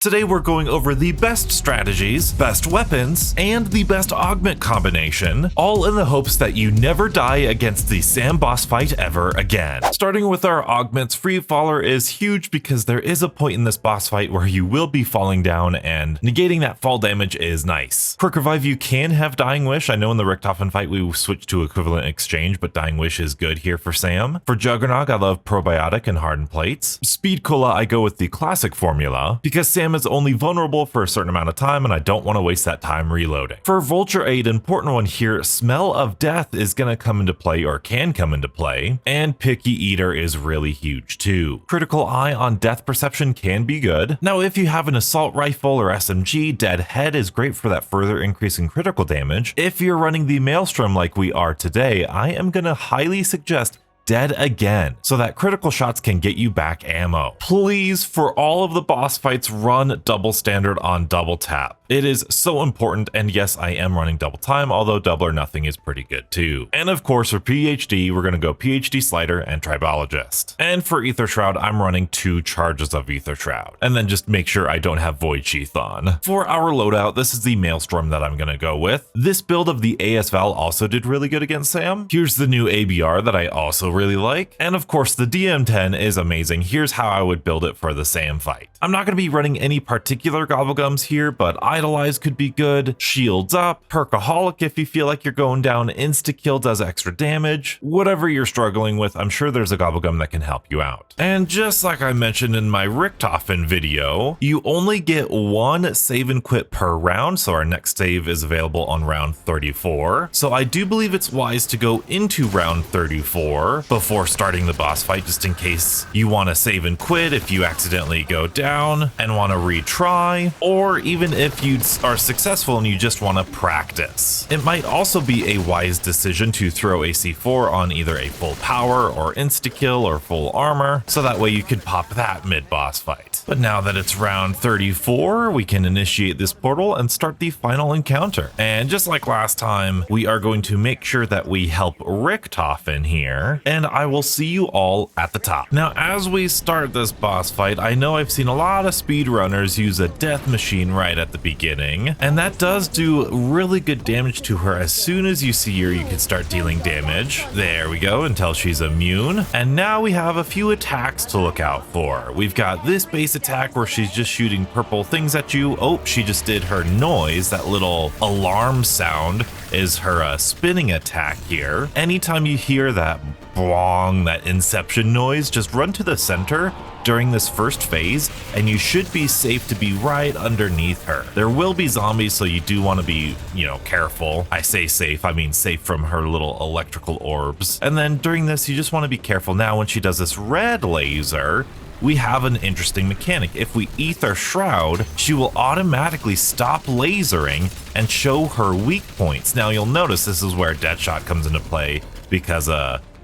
Today we're going over the best strategies, best weapons, and the best augment combination, all in the hopes that you never die against the S.A.M boss fight ever again. Starting with our augments, Free Faller is huge because there is a point in this boss fight where you will be falling down, and negating that fall damage is nice. Quick Revive, you can have Dying Wish. I know in the Richtofen fight we switched to Equivalent Exchange, but Dying Wish is good here for S.A.M. For Juggernog, I love Probiotic and Hardened Plates. Speed Cola, I go with the classic formula because S.A.M is only vulnerable for a certain amount of time and I don't want to waste that time reloading. For Vulture Aid, important one here, Smell of Death is going to come into play, or can come into play, and Picky Eater is really huge too. Critical Eye on Death Perception can be good. Now if you have an Assault Rifle or SMG, Dead Head is great for that further increase in critical damage. If you're running the Maelstrom like we are today, I am going to highly suggest Dead Again, so that critical shots can get you back ammo. Please, for all of the boss fights, run double standard on double tap. It is so important, and yes, I am running double time, although double or nothing is pretty good too. And of course, for PhD, we're going to go PhD Slider and Tribologist. And for Ether Shroud, I'm running 2 charges of Ether Shroud, and then just make sure I don't have Void Sheath on. For our loadout, this is the Maelstrom that I'm going to go with. This build of the AS Val also did really good against S.A.M. Here's the new ABR that I also really like. And of course, the DM10 is amazing. Here's how I would build it for the S.A.M fight. I'm not going to be running any particular Gobblegums here, but Idolize could be good, Shields Up, Perkaholic if you feel like you're going down, Insta-Kill does extra damage. Whatever you're struggling with, I'm sure there's a Gobblegum that can help you out. And just like I mentioned in my Richtofen video, you only get 1 save and quit per round, so our next save is available on round 34. So I do believe it's wise to go into round 34 before starting the boss fight, just in case you want to save and quit if you accidentally go down and want to retry, or even if you are successful and you just want to practice. It might also be a wise decision to throw a C4 on either a full power or insta-kill or full armor, so that way you could pop that mid-boss fight. But now that it's round 34, we can initiate this portal and start the final encounter. And just like last time, we are going to make sure that we help Richtofen here, and I will see you all at the top. Now, as we start this boss fight, I know I've seen a lot of speedrunners use a death machine right at the beginning, and that does do really good damage to her. As soon as you see her, you can start dealing damage. There we go, until she's immune. And now we have a few attacks to look out for. We've got this base attack where she's just shooting purple things at you. Oh, she just did her noise. That little alarm sound is her spinning attack here. Anytime you hear that bong, that inception noise, just run to the center during this first phase and you should be safe to be right underneath her. There will be zombies, so you do want to be, careful. I say safe, I mean safe from her little electrical orbs. And then during this, you just want to be careful. Now, when she does this red laser, we have an interesting mechanic. If we Ether Shroud, she will automatically stop lasering and show her weak points. Now you'll notice this is where Deadshot comes into play, because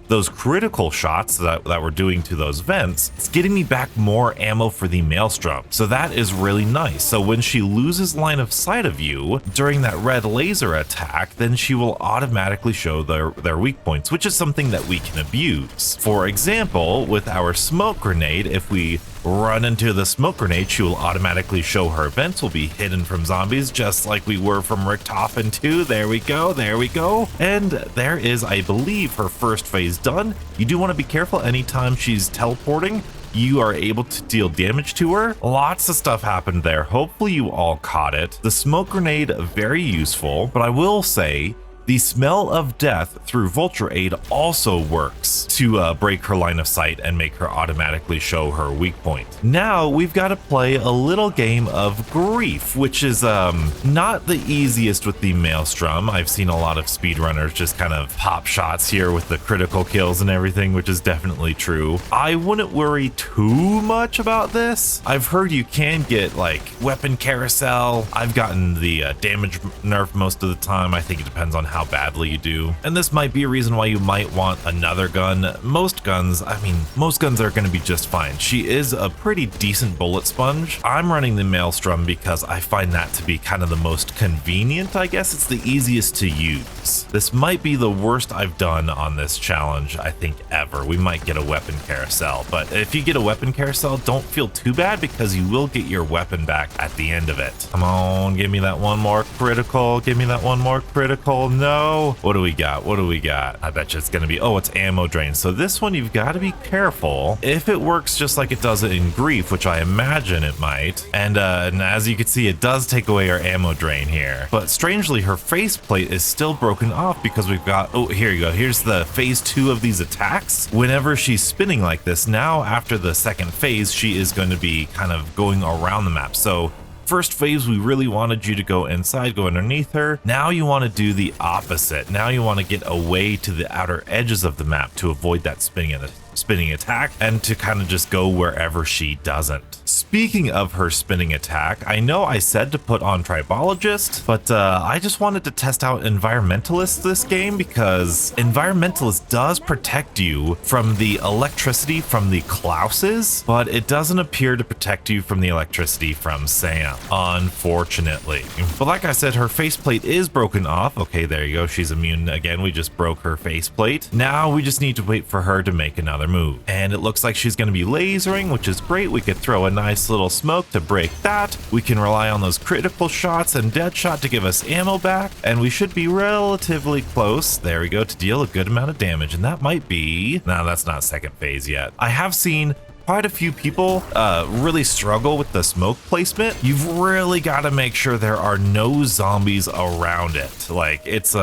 those critical shots that we're doing to those vents, it's getting me back more ammo for the Maelstrom. So that is really nice. So when she loses line of sight of you during that red laser attack, then she will automatically show their weak points, which is something that we can abuse. For example, with our smoke grenade, if we run into the smoke grenade, she will automatically show her vents will be hidden from zombies, just like we were from Richtofen 2. There we go, there we go. And there is, I believe, her first phase done. You do want to be careful anytime she's teleporting. You are able to deal damage to her. Lots of stuff happened there. Hopefully you all caught it. The smoke grenade, very useful, but I will say, the Smell of Death through Vulture Aid also works to break her line of sight and make her automatically show her weak point. Now we've got to play a little game of Grief, which is not the easiest with the Maelstrom. I've seen a lot of speedrunners just kind of pop shots here with the critical kills and everything, which is definitely true. I wouldn't worry too much about this. I've heard you can get like weapon carousel. I've gotten the damage nerf most of the time. I think it depends on how how badly you do. And this might be a reason why you might want another gun. Most guns are going to be just fine. She is a pretty decent bullet sponge. I'm running the Maelstrom because I find that to be kind of the most convenient. I guess it's the easiest to use. This might be the worst I've done on this challenge, I think, ever. We might get a weapon carousel, but if you get a weapon carousel, don't feel too bad because you will get your weapon back at the end of it. Come on, give me that one more critical. Give me that one more critical. No. What do we got? What do we got? I bet you it's going to be, oh, it's ammo drain. So this one, you've got to be careful. If it works just like it does it in Grief, which I imagine it might, and as you can see, it does take away our ammo drain here. But strangely, her faceplate is still broken off because we've got, oh, here you go. Here's the phase 2 of these attacks. Whenever she's spinning like this, now after the second phase, she is going to be kind of going around the map. So first phase, we really wanted you to go inside, go underneath her. Now you want to do the opposite. Now you want to get away to the outer edges of the map to avoid that spinning attack and to kind of just go wherever she doesn't. Speaking of her spinning attack, I know I said to put on Tribologist, but I just wanted to test out Environmentalist this game because Environmentalist does protect you from the electricity from the Klauses, but it doesn't appear to protect you from the electricity from S.A.M, unfortunately. But like I said, her faceplate is broken off. Okay, there you go. She's immune again. We just broke her faceplate. Now we just need to wait for her to make another move. And it looks like she's going to be lasering, which is great. We could throw a nice little smoke to break that. We can rely on those critical shots and dead shot to give us ammo back, and we should be relatively close, there we go, to deal a good amount of damage. And that might be, no, that's not second phase yet. I have seen quite a few people really struggle with the smoke placement. You've really got to make sure there are no zombies around it. Like it's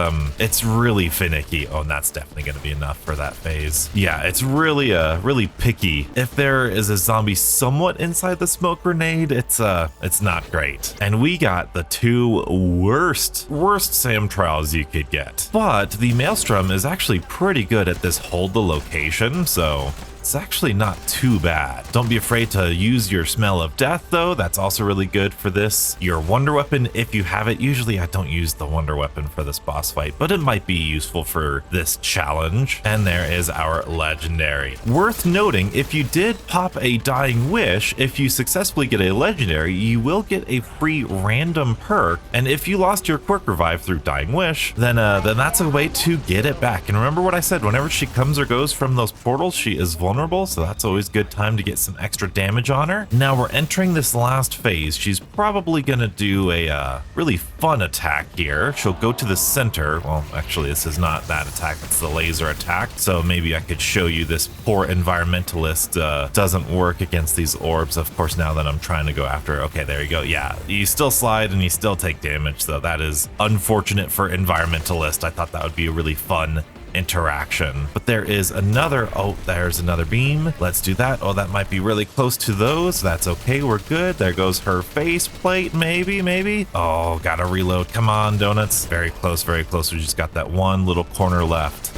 really finicky. Oh, and that's definitely going to be enough for that phase. Yeah, it's really really picky. If there is a zombie somewhat inside the smoke grenade, it's not great. And we got the two worst SAM trials you could get. But the Maelstrom is actually pretty good at this hold the location, so it's actually not too bad. Don't be afraid to use your smell of death though. That's also really good for this. Your wonder weapon, if you have it. Usually I don't use the wonder weapon for this boss fight, but it might be useful for this challenge. And there is our legendary. Worth noting, if you did pop a dying wish, if you successfully get a legendary, you will get a free random perk. And if you lost your quick revive through dying wish, then that's a way to get it back. And remember what I said, whenever she comes or goes from those portals, she is vulnerable, so that's always a good time to get some extra damage on her. Now we're entering this last phase. She's probably gonna do a really fun attack here. She'll go to the center. Well, actually this is not that attack, it's the laser attack, so maybe I could show you this poor environmentalist doesn't work against these orbs. Of course, now that I'm trying to go after her. Okay, there you go. Yeah, you still slide and you still take damage, so that is unfortunate for environmentalist. I thought that would be a really fun interaction. But there is another, oh, there's another beam. Let's do that. Oh, that might be really close to those. That's okay, we're good. There goes her face plate, maybe. Oh, gotta reload. Come on, donuts. Very close, we just got that one little corner left.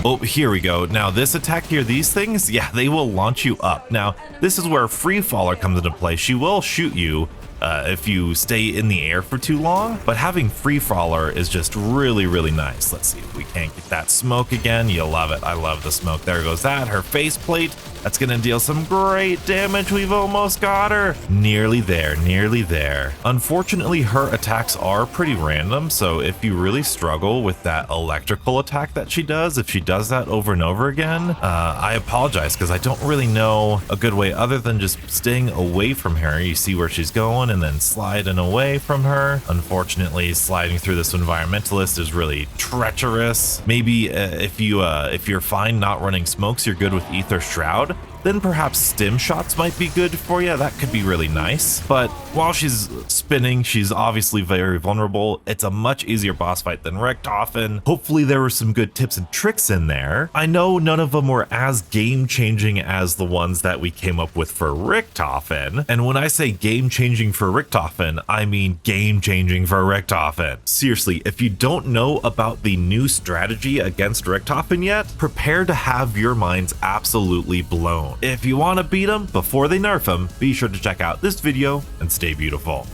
Oh, here we go. Now this attack here, these things, yeah, they will launch you up. Now this is where free faller comes into play. She will shoot you if you stay in the air for too long, but having free faller is just really nice. Let's see if we can't get that smoke again. You'll love it. I love the smoke. There goes that. Her faceplate. That's gonna deal some great damage. We've almost got her. Nearly there. Unfortunately, her attacks are pretty random, so if you really struggle with that electrical attack that she does, if she does that over and over again, I apologize because I don't really know a good way other than just staying away from her. You see where she's going and then sliding away from her. Unfortunately, sliding through this environmentalist is really treacherous. Maybe if you're fine not running smokes, you're good with Ether Shroud, then perhaps stim shots might be good for you. That could be really nice. But while she's spinning, she's obviously very vulnerable. It's a much easier boss fight than Richtofen. Hopefully there were some good tips and tricks in there. I know none of them were as game-changing as the ones that we came up with for Richtofen. And when I say game-changing for Richtofen, I mean game-changing for Richtofen. Seriously, if you don't know about the new strategy against Richtofen yet, prepare to have your minds absolutely blown. If you want to beat them before they nerf them, be sure to check out this video and stay beautiful.